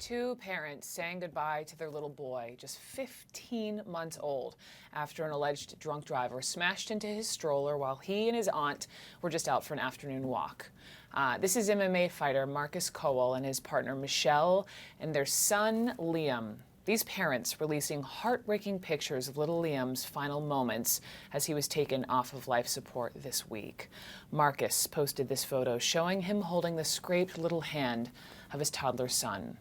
Two parents saying goodbye to their little boy, just 15 months old, after an alleged drunk driver smashed into his stroller while he and his aunt were just out for an afternoon walk. This is MMA fighter Marcus Cowell and his partner Michelle and their son Liam. These parents releasing heartbreaking pictures of little Liam's final moments as he was taken off of life support this week. Marcus posted this photo showing him holding the scraped little hand of his toddler son.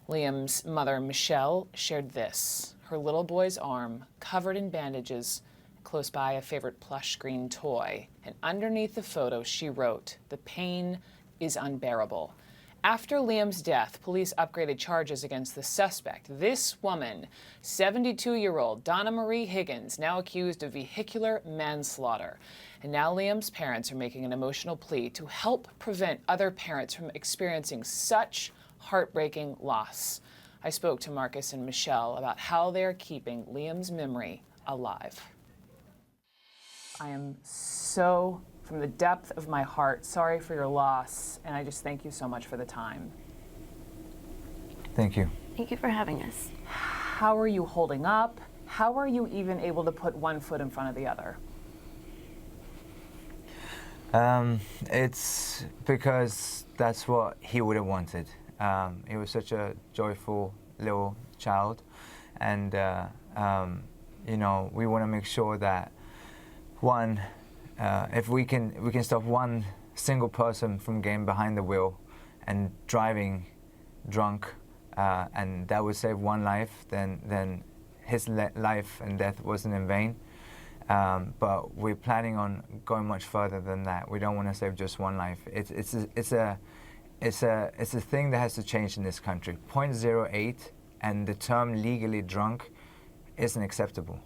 Liam's mother, Michelle, shared this, her little boy's arm covered in bandages, close by a favorite plush green toy. And underneath the photo, she wrote, "The pain is unbearable." After Liam's death, police upgraded charges against the suspect. This woman, 72-year-old Donna Marie Higgins, now accused of vehicular manslaughter. And now Liam's parents are making an emotional plea to help prevent other parents from experiencing such heartbreaking loss. I spoke to Marcus and Michelle about how they are keeping Liam's memory alive. I am so, from the depth of my heart, sorry for your loss, and I just thank you so much for the time. Thank you. Thank you for having us. How are you holding up? How are you even able to put one foot in front of the other? It's because that's what he would have wanted. He was such a joyful little child, and you know, we want to make sure that one, if we can stop one single person from getting behind the wheel and driving drunk, and that would save one life, then his life and death wasn't in vain. But we're planning on going much further than that. We don't want to save just one life. It's a thing that has to change in this country. 0.08 and the term legally drunk isn't acceptable.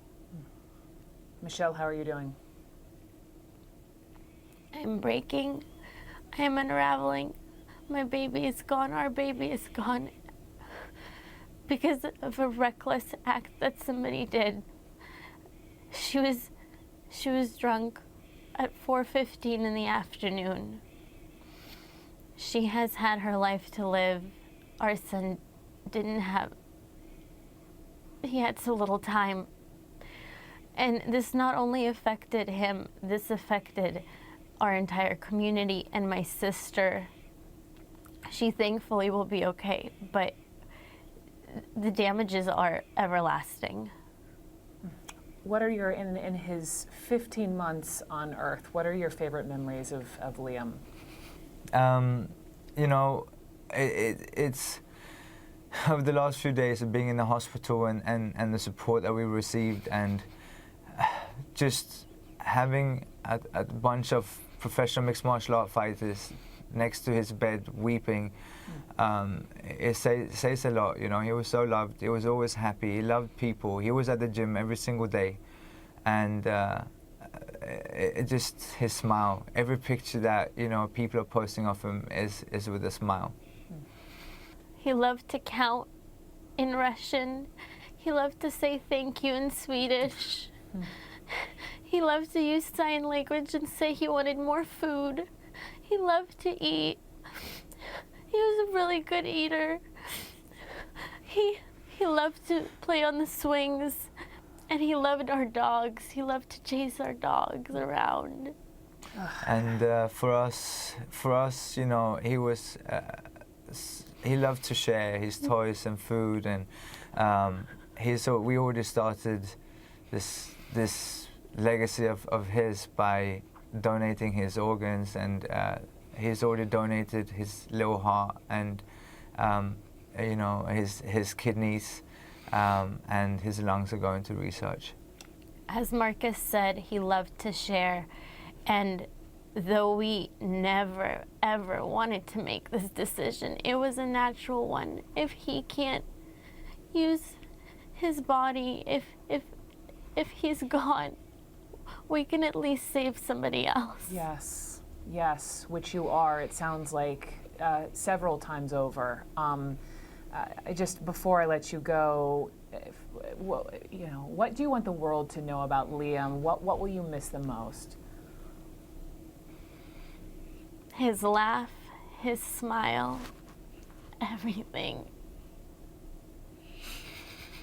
Michelle, how are you doing? I'm breaking. I am unraveling. My baby is gone. Our baby is gone because of a reckless act that somebody did. She was drunk at 4:15 in the afternoon. She has had her life to live. Our son didn't have, he had so little time. And this not only affected him, this affected our entire community and my sister. She thankfully will be okay, but the damages are everlasting. What are your, in his 15 months on Earth, what are your favorite memories of Liam? You know, it's over the last few days of being in the hospital and the support that we received, and just having a bunch of professional mixed martial art fighters next to his bed weeping, it says a lot. You know, he was so loved. He was always happy. He loved people. He was at the gym every single day, and it just, his smile. Every picture that, you know, people are posting of him is with a smile. He loved to count in Russian. He loved to say thank you in Swedish. He loved to use sign language and say he wanted more food. He loved to eat. He was a really good eater. He loved to play on the swings, and he loved our dogs. He loved to chase our dogs around. And for us, you know, he loved to share his toys and food, and we already started this legacy of his by donating his organs, and he's already donated his little heart and you know, his kidneys, and his lungs are going to research. As Marcus said, he loved to share, and though we never ever wanted to make this decision, it was a natural one. If he can't use his body, if he's gone, we can at least save somebody else. Yes, yes, which you are, it sounds like, several times over. Just before I let you go, you know, what do you want the world to know about Liam? What will you miss the most? His laugh, his smile, everything.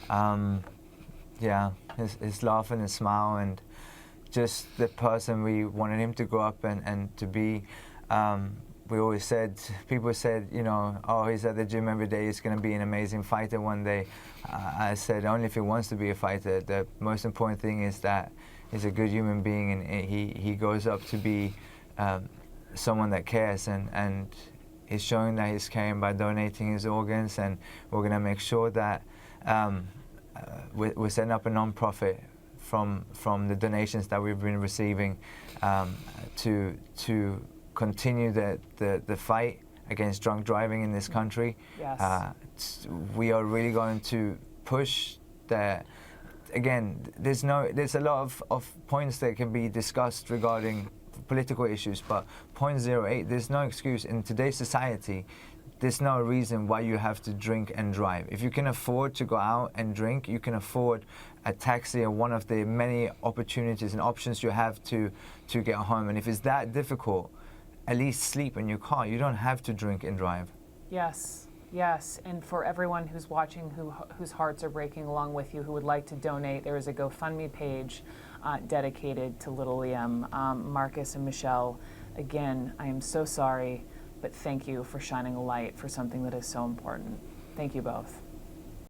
Yeah, his laugh and his smile, and just the person we wanted him to grow up and to be. We always said, people said, you know, oh, he's at the gym every day, he's going to be an amazing fighter one day. I said, only if he wants to be a fighter. The most important thing is that he's a good human being, and he goes up to be someone that cares, and he's showing that he's caring by donating his organs, and we're going to make sure that we're setting up a non-profit from the donations that we've been receiving to continue the fight against drunk driving in this country. Yes. We are really going to push that. Again, there's a lot of points that can be discussed regarding political issues, but 0.08, there's no excuse in today's society. There's no reason why you have to drink and drive. If you can afford to go out and drink, you can afford a taxi or one of the many opportunities and options you have to get home. And if it's that difficult, at least sleep in your car. You don't have to drink and drive. Yes, yes. And for everyone who's watching whose hearts are breaking along with you, who would like to donate, there is a GoFundMe page dedicated to little Liam. Marcus and Michelle, again, I am so sorry, but thank you for shining a light for something that is so important. Thank you both.